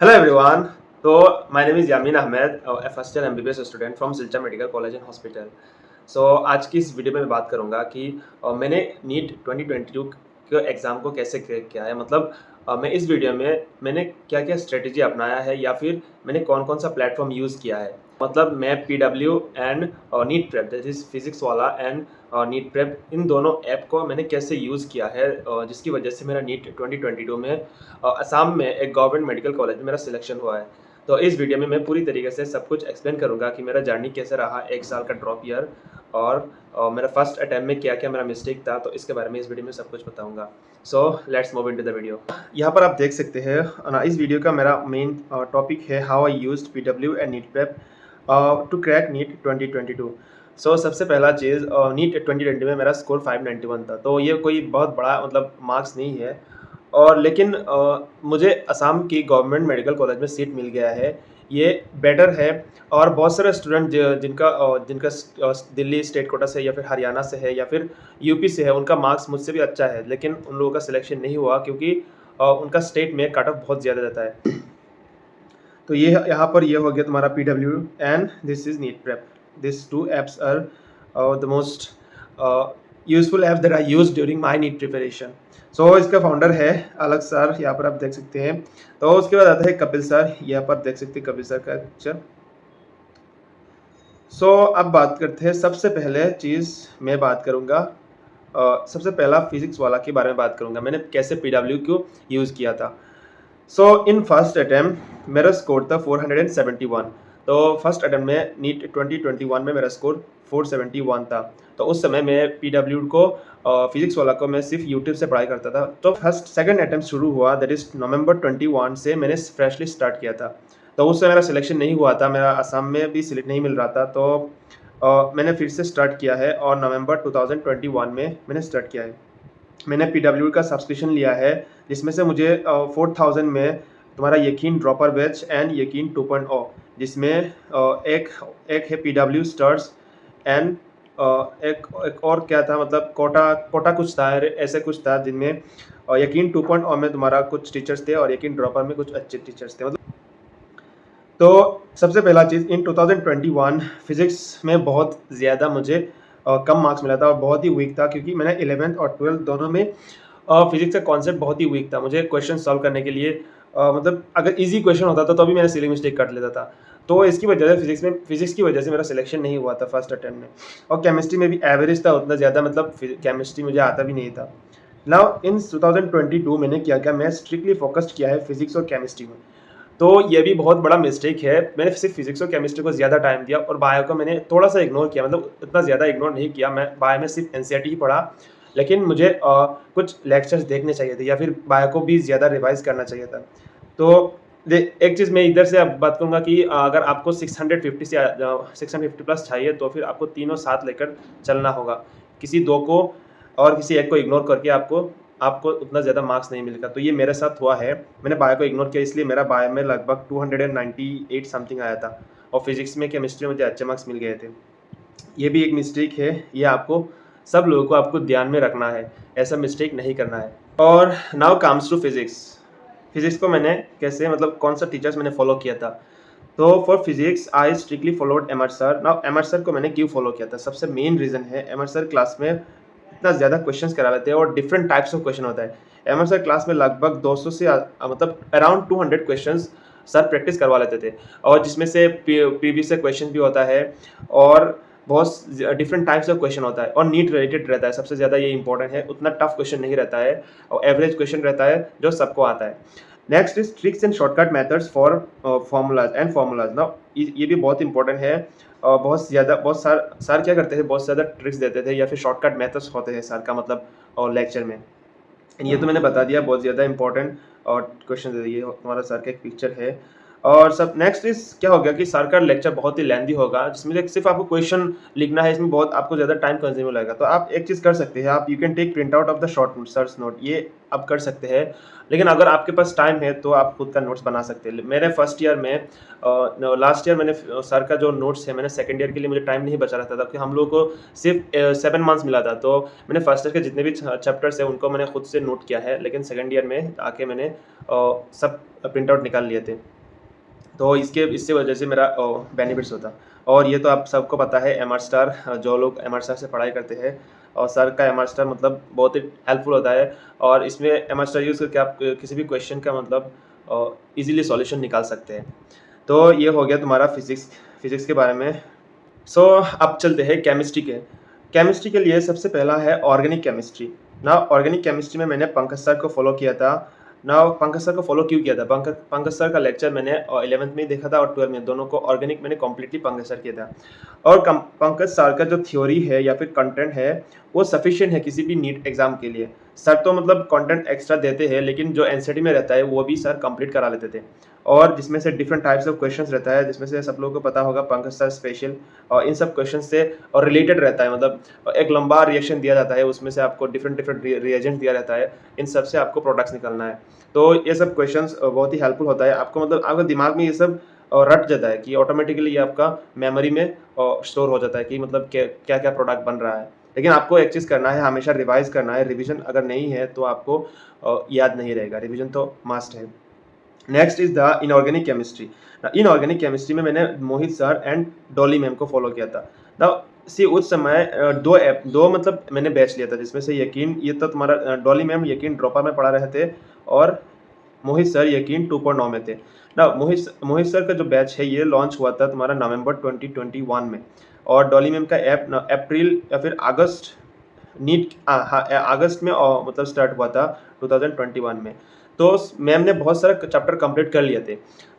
Hello everyone. My name is Yamin Ahmed, a first year MBBS student from Silchar Medical College and Hospital. आज की इस video में मैं बात करूँगा कि मैंने नीट 2022 के एग्ज़ाम को कैसे क्रैक किया है। मतलब मैं इस वीडियो में मैंने क्या-क्या स्ट्रैटेजी अपनाया है या फिर मैंने कौन-कौन सा प्लेटफ़ॉर्म यूज़ किया है। मतलब मैं PW and NEET prep that is physics वाला एंड नीट प्रेप इन दोनों ऐप को मैंने कैसे यूज़ किया है जिसकी वजह से मेरा नीट 2022 में असम में एक गवर्नमेंट मेडिकल कॉलेज में मेरा सिलेक्शन हुआ है। तो इस वीडियो में मैं पूरी तरीके से सब कुछ एक्सप्लेन करूँगा कि मेरा जर्नी कैसे रहा 1 साल का ड्रॉप ईयर और मेरा फर्स्ट अटेम्प्ट में क्या-क्या मेरा मिस्टेक था, तो इसके बारे में इस वीडियो में सब कुछ बताऊँगा। So let's move into the video. यहाँ पर आप देख सकते हैं इस वीडियो का मेरा मेन टॉपिक है how I used PW and NEET prep to crack NEET 2022। सबसे पहला चीज़ नीट 2020 में मेरा स्कोर 591 था, तो ये कोई बहुत बड़ा मतलब मार्क्स नहीं है। और लेकिन मुझे असम की गवर्नमेंट मेडिकल कॉलेज में सीट मिल गया है, ये बेटर है। और बहुत सारे स्टूडेंट जिनका दिल्ली स्टेट कोटा से या फिर हरियाणा से है या फिर यूपी से है, उनका मार्क्स मुझसे भी अच्छा है, लेकिन उन लोगों का सिलेक्शन नहीं हुआ क्योंकि उनका स्टेट में कट ऑफ बहुत ज़्यादा रहता है। तो ये यहाँ पर ये हो गया तुम्हारा PW and this is NEET prep. This two apps are the most useful app that I use during my NEET preparation. इसका फाउंडर है अलग सर, यहाँ पर आप देख सकते हैं। तो उसके बाद आता है कपिल सर, यहाँ पर देख सकते हैं कपिल सर का पिक्चर। अब बात करते हैं, सबसे पहले चीज़ मैं बात करूँगा सबसे पहला फिजिक्स वाला के बारे में बात करूँगा, मैंने कैसे पीडब्ल्यू को यूज़ किया था। इन फर्स्ट अटेम्प्ट मेरा स्कोर था 471। तो फर्स्ट अटेम्प्ट में नीट 2021 में मेरा स्कोर 471 था। तो उस समय मैं पीडब्ल्यू को फिजिक्स वाला को मैं सिर्फ यूट्यूब से पढ़ाई करता था। तो सेकंड अटेम्प्ट शुरू हुआ दैट इज़ नवंबर 21 से मैंने फ्रेशली स्टार्ट किया था। तो उससे मेरा सिलेक्शन नहीं हुआ था, मेरा असम में भी सिलेक्ट नहीं मिल रहा था। तो मैंने फिर से स्टार्ट किया है और नवंबर 2021 में मैंने स्टार्ट किया है। मैंने पीडब्ल्यू का सब्सक्रिप्शन लिया है, जिसमें से मुझे 4000 में तुम्हारा यकीन ड्रॉपर बैच एंड यकीन 2.0, जिसमें एक एक है पीडब्ल्यू स्टार्स एंड एक और क्या था, मतलब कोटा कोटा कुछ था, ऐसे कुछ था, जिनमें यकीन 2.0 में तुम्हारा कुछ टीचर्स थे और यकीन ड्रॉपर में कुछ अच्छे टीचर्स थे। मतलब तो सबसे पहला चीज़, इन 2021 फिज़िक्स में बहुत ज़्यादा मुझे कम मार्क्स मिला था और बहुत ही वीक था, क्योंकि मैंने 11th और 12th दोनों में फिज़िक्स का कॉन्सेप्ट बहुत ही वीक था। मुझे क्वेश्चन सॉल्व करने के लिए मतलब अगर ईज़ी क्वेश्चन होता था तो भी मैंने सिली मिस्टेक कर लेता था। तो इसकी वजह से फिज़िक्स की वजह से मेरा सिलेक्शन नहीं हुआ था फर्स्ट अटेम्प्ट में। और केमिस्ट्री में भी एवरेज था उतना ज़्यादा, मतलब केमिस्ट्री मुझे आता भी नहीं था। नाउ इन 2022 मैंने क्या किया, मैं स्ट्रिक्टली फोकस्ड किया है फिज़िक्स और केमिस्ट्री में। तो ये भी बहुत बड़ा मिस्टेक है, मैंने सिर्फ फिजिक्स और केमिस्ट्री को ज़्यादा टाइम दिया और बायो को मैंने थोड़ा-सा इग्नोर किया, मतलब इतना ज़्यादा इग्नोर नहीं किया। मैं बायो में सिर्फ एनसीईआरटी ही पढ़ा, लेकिन मुझे कुछ लेक्चर्स देखने चाहिए थे या फिर बायो को भी ज़्यादा रिवाइज़ करना चाहिए था। तो दे एक चीज़ मैं इधर से अब बात करूँगा कि अगर आपको 650 से 650 प्लस चाहिए, तो फिर आपको तीनों साथ लेकर चलना होगा। किसी 2 को और किसी एक को इग्नोर करके आपको आपको उतना ज़्यादा मार्क्स नहीं मिलेगा। तो ये मेरे साथ हुआ है, मैंने बायो को इग्नोर किया, इसलिए मेरा बायो में लगभग 298 समथिंग आया था और फिज़िक्स में, केमिस्ट्री में मुझे अच्छे मार्क्स मिल गए थे। ये भी एक मिस्टेक है, ये आपको सब लोगों को आपको ध्यान में रखना है, ऐसा मिस्टेक नहीं करना है। और now comes to physics. Physics को मैंने कैसे, मतलब कौन सा टीचर्स मैंने फॉलो किया था। तो for physics I strictly followed MR sir. Now MR sir को मैंने क्यों फॉलो किया था, सबसे मेन रीज़न है एमआर सर क्लास में इतना ज़्यादा क्वेश्चंस करा लेते हैं और डिफरेंट टाइप्स ऑफ क्वेश्चन होता है। एमआर सर क्लास में लगभग 200 से मतलब अराउंड 200 क्वेश्चंस सर प्रैक्टिस करवा लेते थे, और जिसमें से पीवी से क्वेश्चन भी होता है और बहुत डिफरेंट टाइप्स ऑफ क्वेश्चन होता है और नीट रिलेटेड रहता है। सबसे ज़्यादा ये इंपॉर्टेंट है, उतना टफ क्वेश्चन नहीं रहता है और एवरेज क्वेश्चन रहता है जो सबको आता है। Next is tricks and shortcut methods for formulas. Now ये भी बहुत इंपॉर्टेंट है। बहुत सर क्या करते थे, बहुत ज़्यादा ट्रिक्स देते थे या फिर शॉर्टकट मेथड्स होते हैं सर का, मतलब और लेक्चर में। ये तो मैंने बता दिया, बहुत ज़्यादा इंपॉर्टेंट और क्वेश्चन दे दिए। तुम्हारा सर का एक पिक्चर है, और सब नेक्स्ट इज़ क्या हो गया कि सर का लेक्चर बहुत ही लेंथी होगा, जिसमें से सिर्फ़ आपको क्वेश्चन लिखना है, इसमें बहुत आपको ज़्यादा टाइम कंज्यूम लगेगा। तो आप एक चीज़ कर सकते हैं, आप you can take print out of the short note, sir's note, ये आप कर सकते हैं। लेकिन अगर आपके पास टाइम है तो आप खुद का नोट्स बना सकते हैं। मेरे फर्स्ट ईयर में लास्ट ईयर मैंने सर का जो नोट्स है, मैंने सेकंड ईयर के लिए मुझे टाइम नहीं बचा रहता था, क्योंकि हम लोगों को सिर्फ 7 मंथ्स मिला था। तो मैंने फर्स्ट ईयर के जितने भी चैप्टर्स हैं उनको मैंने खुद से नोट किया है, लेकिन सेकंड ईयर में आके मैंने सब प्रिंट आउट निकाल लिए थे। तो इससे वजह से मेरा बेनिफिट्स होता। और ये तो आप सबको पता है, एमआर स्टार, जो लोग एमआर स्टार से पढ़ाई करते हैं, और सर का एमआर स्टार मतलब बहुत ही हेल्पफुल होता है। और इसमें एमआर स्टार यूज़ करके आप किसी भी क्वेश्चन का मतलब इजीली सॉल्यूशन निकाल सकते हैं। तो ये हो गया तुम्हारा फिजिक्स के बारे में। सो अब चलते हैं केमिस्ट्री के। केमिस्ट्री के लिए सबसे पहला है ऑर्गेनिक केमिस्ट्री। ना ऑर्गेनिक केमिस्ट्री में मैंने पंकज सर को फॉलो किया था। ना पंकज सर को फॉलो क्यों किया था? पंकज सर का लेक्चर मैंने 11th में ही देखा था और 12th में, दोनों को ऑर्गेनिक मैंने कम्प्लीटली पंकज सर किया था। और पंकज सर का जो थ्योरी है या फिर कंटेंट है, वो सफिशिएंट है किसी भी नीट एग्जाम के लिए। सर तो मतलब कंटेंट एक्स्ट्रा देते हैं, लेकिन जो एनसीईआरटी में रहता है वो भी सर कंप्लीट करा लेते थे। और जिसमें से डिफरेंट टाइप्स ऑफ क्वेश्चंस रहता है, जिसमें से सब लोगों को पता होगा पंकज सर स्पेशल, और इन सब क्वेश्चन से और रिलेटेड रहता है। मतलब एक लंबा रिएक्शन दिया जाता है, उसमें से आपको डिफरेंट रिएजेंट दिया रहता है, इन सब से आपको प्रोडक्ट्स निकालना है। तो ये सब क्वेश्चंस बहुत ही हेल्पफुल होता है आपको, मतलब आपके दिमाग में ये सब रट जाता है कि ऑटोमेटिकली ये आपका मेमोरी में स्टोर हो जाता है कि मतलब क्या क्या प्रोडक्ट बन रहा है। लेकिन आपको एक चीज़ करना है, हमेशा रिवाइज करना है। रिविजन अगर नहीं है तो आपको याद नहीं रहेगा, रिविजन तो मस्ट है। Next is the inorganic chemistry. Inorganic chemistry में मैंने मोहित सर एंड डॉली मैम को फॉलो किया था। ना सी उस समय दो मतलब मैंने बैच लिया था, जिसमें से यकीन, ये तो तुम्हारा डॉली मैम यकीन ड्रॉपर में पढ़ा रहे थे, और मोहित सर यकीन 2.9 में थे। ना मोहित सर का जो बैच है ये लॉन्च हुआ था तुम्हारा नवंबर 2021 में, और डॉली मैम का ऐप अप्रैल या फिर अगस्त नीट हाँ अगस्त में मतलब स्टार्ट हुआ था 2021 में। तो मैम ने बहुत सारा चैप्टर कंप्लीट कर लिए थे।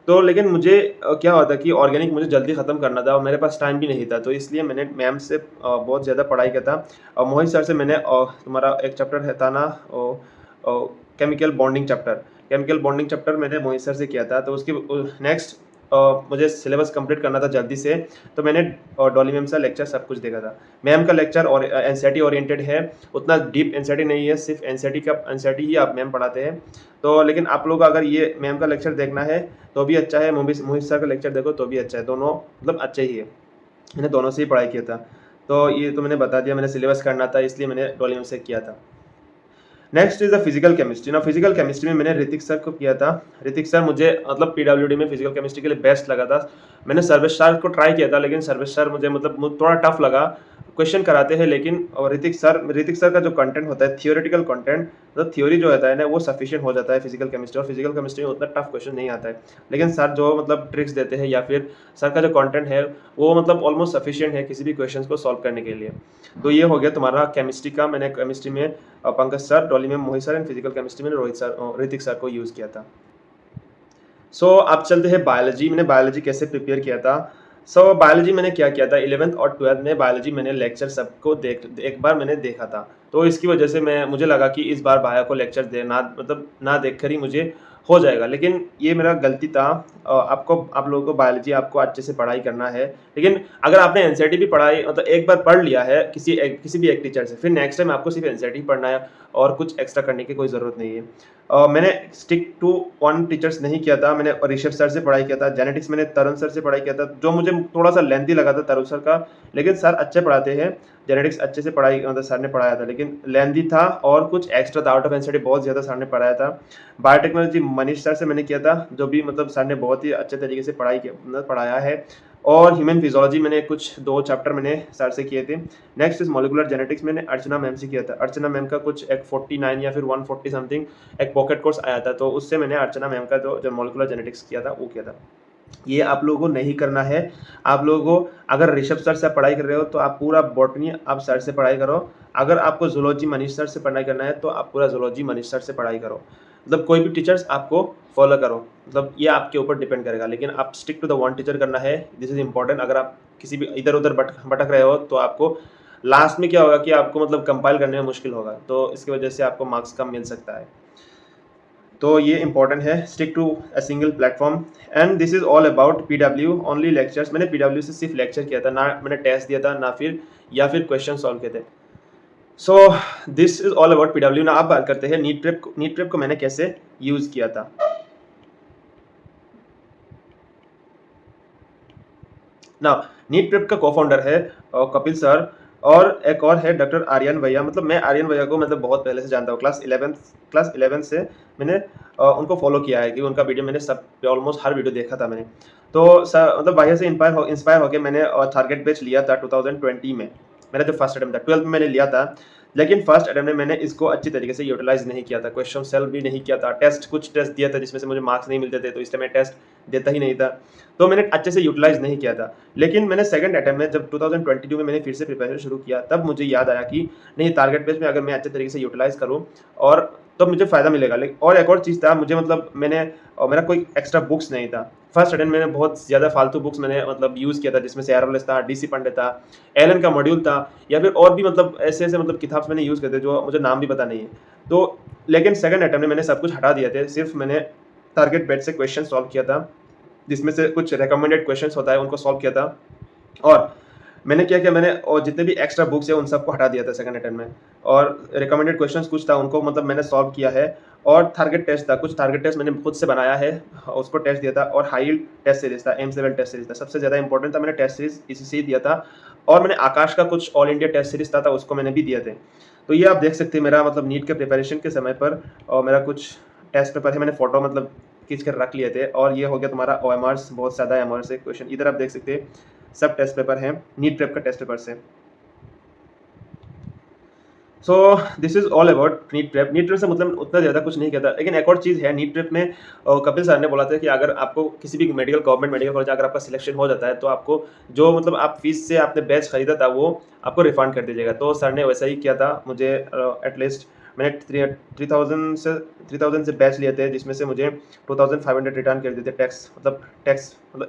तो लेकिन मुझे क्या हुआ था कि ऑर्गेनिक मुझे जल्दी ख़त्म करना था और मेरे पास टाइम भी नहीं था, तो इसलिए मैंने मैम से बहुत ज़्यादा पढ़ाई किया था। और मोहित सर से मैंने तुम्हारा एक चैप्टर है था ना, केमिकल बॉन्डिंग चैप्टर मैंने मोहित सर से किया था। तो उसकी नेक्स्ट मुझे सिलेबस कंप्लीट करना था जल्दी से, तो मैंने डॉली मैम से लेक्चर सब कुछ देखा था। मैम का लेक्चर और एनसीईआरटी ओरिएंटेड है, उतना डीप एनसीईआरटी नहीं है, सिर्फ एनसीईआरटी ही आप मैम पढ़ाते हैं। तो लेकिन आप लोग अगर ये मैम का लेक्चर देखना है तो भी अच्छा है, मोहित सर का लेक्चर देखो तो भी अच्छा है, दोनों मतलब अच्छे ही है। मैंने दोनों से ही पढ़ाई किया था। तो ये तो मैंने बता दिया, मैंने सिलेबस करना था इसलिए मैंने डॉली मैम से किया था। Next is the physical chemistry. ना फिजिकल केमिस्ट्री में मैंने ऋतिक सर को किया था। ऋतिक सर मुझे मतलब पीडब्ल्यूडी में फिजिकल केमिस्ट्री के लिए बेस्ट लगा था। मैंने सर्वेश सर को ट्राई किया था, लेकिन सर्वेश सर मुझे मतलब थोड़ा टफ लगा। क्वेश्चन कराते हैं लेकिन, और ऋतिक सर का जो कंटेंट होता है थियोरेटिकल कंटेंट, तो थ्योरी जो होता है ना वो सफिशिएंट हो जाता है फिजिकल केमिस्ट्री, और फिजिकल केमिस्ट्री में उतना टफ क्वेश्चन नहीं आता है। लेकिन सर जो मतलब ट्रिक्स देते हैं या फिर सर का जो कंटेंट है वो मतलब ऑलमोस्ट सफिशिएंट है किसी भी क्वेश्चन को सॉल्व करने के लिए। तो ये हो गया तुम्हारा केमिस्ट्री का। मैंने केमिस्ट्री में Pankaj sir, Dolly ma'am, Mohit sir, and physical chemistry में ऋतिक सर को यूज़ किया था। सो अब चलते हैं बायोलॉजी। मैंने बायोलॉजी कैसे प्रिपेयर किया था। बायोलॉजी मैंने क्या किया था, 11th और 12th में बायोलॉजी मैंने लेक्चर सबको एक बार मैंने देखा था। तो इसकी वजह से मुझे लगा कि इस बार बायो को लेक्चर देना मतलब ना देख कर ही मुझे हो जाएगा, लेकिन ये मेरा गलती था। आप लोगों को बायोलॉजी आपको अच्छे से पढ़ाई करना है, लेकिन अगर आपने एनसीईआरटी भी पढ़ाई मतलब एक बार पढ़ लिया है किसी भी एक टीचर से, फिर नेक्स्ट टाइम आपको सिर्फ एनसीईआरटी पढ़ना है और कुछ एक्स्ट्रा करने की कोई ज़रूरत नहीं है। मैंने स्टिक टू वन टीचर्स नहीं किया था। मैंने ऋषभ सर से पढ़ाई किया था। जेनेटिक्स मैंने तरुण सर से पढ़ाई किया था, जो मुझे थोड़ा सा लेंथी लगा था तरुण सर का, लेकिन सर अच्छे पढ़ाते हैं। जेनेटिक्स अच्छे से पढ़ाई मतलब सर ने पढ़ाया था, लेकिन लेंथी था और कुछ एक्स्ट्रा था, आउट ऑफ एनसीईआरटी बहुत ज़्यादा सर ने पढ़ाया था। बायोटेक्नोलॉजी मनीष सर से मैंने किया था, जो भी मतलब सर ने बहुत ही अच्छे तरीके से मतलब पढ़ाया है। और ह्यूमन फिजियोलॉजी मैंने कुछ 2 चैप्टर मैंने सर से किए थे। नेक्स्ट इज मॉलिक्यूलर जेनेटिक्स मैंने अर्चना मैम से किया था। अर्चना मैम का कुछ एक 49 या फिर 140 समथिंग एक पॉकेट कोर्स आया था, तो उससे मैंने अर्चना मैम का जो मॉलिक्यूलर जेनेटिक्स किया था वो किया था। ये आप लोगों को नहीं करना है। आप लोगों को अगर ऋषभ सर से पढ़ाई कर रहे हो तो आप पूरा बॉटनी आप सर से पढ़ाई करो। अगर आपको जूलॉजी मनीष सर से पढ़ाई करना है तो आप पूरा जूलॉजी मनीष सर से पढ़ाई करो। मतलब कोई भी टीचर्स आपको फॉलो करो, मतलब ये आपके ऊपर डिपेंड करेगा, लेकिन आप stick to the one teacher करना है। This is important. अगर आप किसी भी इधर उधर भटक रहे हो तो आपको लास्ट में क्या होगा कि आपको मतलब कंपाइल करने में मुश्किल होगा, तो इसकी वजह से आपको मार्क्स कम मिल सकता है। तो ये इंपॉर्टेंट है, stick to a single platform and this is all about PW only lectures. मैंने पीडब्ल्यू से सिर्फ लेक्चर किया था, ना मैंने टेस्ट दिया था, ना फिर या फिर क्वेश्चन सॉल्व किए थे। So this is all about PW. ना आप बात करते हैं नीट प्रेप को मैंने कैसे यूज किया था। ना नीट प्रेप का को-फाउंडर है कपिल सर, और एक और है डॉक्टर आर्यन भैया। मतलब मैं आर्यन भैया को मतलब बहुत पहले से जानता हूँ, क्लास 11 से मैंने उनको फॉलो किया है कि उनका वीडियो मैंने सब ऑलमोस्ट हर वीडियो देखा था मैंने। तो मतलब भैया से इंस्पायर होकर मैंने टारगेट बैच लिया था 2020 में। मेरा जो फर्स्ट अटेम्प्ट था 12 में मैंने लिया था, लेकिन फर्स्ट अटेम्प्ट में मैंने इसको अच्छी तरीके से यूटिलाइज नहीं किया था, क्वेश्चन सॉल्व भी नहीं किया था, कुछ टेस्ट दिया था जिसमें से मुझे मार्क्स नहीं मिलते थे, तो इसलिए मैं टेस्ट देता ही नहीं था, तो मैंने अच्छे से यूटिलाइज नहीं किया था। लेकिन मैंने सेकंड अटेम्प्ट में जब 2022 में मैंने फिर से प्रिपरेशन शुरू किया, तब मुझे याद आया कि नहीं, टारगेट बेस में अगर मैं अच्छे तरीके से यूटिलाइज करूँ और तब मुझे फ़ायदा मिलेगा। और एक और चीज़ था, मुझे मतलब मेरा कोई एक्स्ट्रा बुक्स नहीं था। फर्स्ट अटेम्प्ट मैंने बहुत ज़्यादा फालतू बुक्स मैंने मतलब यूज़ किया था, जिसमें से एरोलेस था, डीसी पंडे था, एलन का मॉड्यूल था, या फिर और भी मतलब ऐसे मतलब किताब मैंने यूज़ किए थे जो मुझे नाम भी पता नहीं है। तो लेकिन सेकंड अटेम्प्ट में मैंने सब कुछ हटा दिया था, सिर्फ मैंने टारगेट बेस से क्वेश्चन सॉल्व किया था, जिसमें से कुछ रिकमेंडेड क्वेश्चंस होता है उनको सॉल्व किया था। और मैंने क्या किया, मैंने और जितने भी एक्स्ट्रा बुक्स है उन सबको हटा दिया था सेकंड अटेम्प्ट में, और रिकमेंडेड क्वेश्चंस कुछ था उनको मतलब मैंने सॉल्व किया है। और टारगेट टेस्ट था, कुछ टारगेट टेस्ट मैंने खुद से बनाया है, उसको टेस्ट दिया था। और हाई टेस्ट सीरीज था, M7 टेस्ट सीरीज था, सबसे ज़्यादा इंपॉर्टेंट था, मैंने टेस्ट सीरीज इसी से ही दिया था। और मैंने आकाश का कुछ ऑल इंडिया टेस्ट सीरीज था उसको मैंने भी दिए थे। तो ये आप देख सकते हैं मेरा मतलब नीट के प्रिपरेशन के समय पर, और मेरा कुछ टेस्ट पेपर है, मैंने फोटो मतलब खींच कर रख लिए थे। और ये हो गया तुम्हारा OMRs, बहुत ज़्यादा OMR से क्वेश्चन इधर आप देख सकते हैं, सब टेस्ट पेपर हैं नीट प्रेप का टेस्ट पेपर से। So this is all about NEET prep. NEET prep से मतलब उतना ज़्यादा कुछ नहीं कहता, लेकिन एक और चीज़ है नीट प्रेप में, कपिल सर ने बोला था कि अगर आपको किसी भी गवर्नमेंट मेडिकल कॉलेज अगर आपका सिलेक्शन हो जाता है, तो आपको जो मतलब आप फीस से आपने बैच खरीदा था वो आपको रिफंड कर दीजिएगा। तो सर ने वैसा ही किया था मुझे, एटलीस्ट मैंने 3000 से बैच लिए थे, जिसमें से मुझे 2500 रिटर्न कर दिए थे, टैक्स मतलब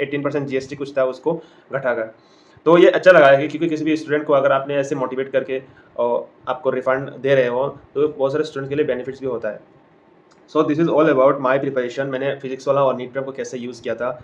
18% GST कुछ था उसको घटाकर। तो ये अच्छा लगा है, क्योंकि किसी भी स्टूडेंट को अगर आपने ऐसे मोटिवेट करके और आपको रिफंड दे रहे हो, तो बहुत सारे स्टूडेंट के लिए बेनिफिट्स भी होता है। सो this is all about my preparation, मैंने फिजिक्स वाला और नीट प्रेप को कैसे यूज़ किया था।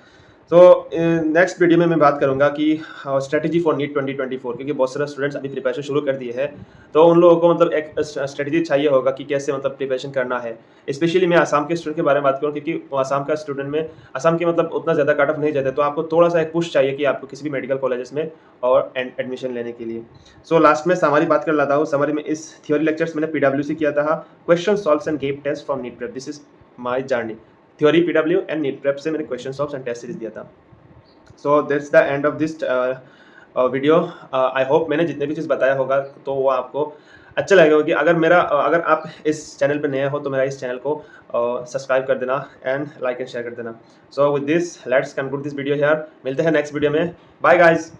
सो नेक्स्ट वीडियो में मैं बात करूंगा कि स्ट्रेटजी फॉर नीट 2024, क्योंकि बहुत सारे स्टूडेंट्स अभी प्रिपरेशन शुरू कर दिए हैं, तो उन लोगों को मतलब एक स्ट्रेटजी चाहिए होगा कि कैसे मतलब प्रिपरेशन करना है। स्पेशली मैं आसाम के स्टूडेंट के बारे में बात करूँ, क्योंकि आसाम का स्टूडेंट में आसाम के मतलब उतना ज़्यादा कट ऑफ नहीं जाते, तो आपको थोड़ा सा एक पुश चाहिए कि आपको किसी भी मेडिकल कॉलेजेस में और एडमिशन लेने के लिए। सो लास्ट में समरी बात कर लेता हूँ। समरी में इस थियोरी लेक्चर्स मैंने PWC किया था, question solves and gave test from NEET prep. This is my journey, theory PW and NEET prep से मैंने question solves and test series दिया था। So that's the end of this video. I hope मैंने जितने भी चीज़ बताया होगा तो वो आपको अच्छा लगेगा। कि अगर आप इस चैनल पर नए हो तो मेरा इस चैनल को सब्सक्राइब कर देना एंड लाइक एंड शेयर कर देना। So with this let's conclude this video here. मिलते हैं नेक्स्ट वीडियो में। Bye guys.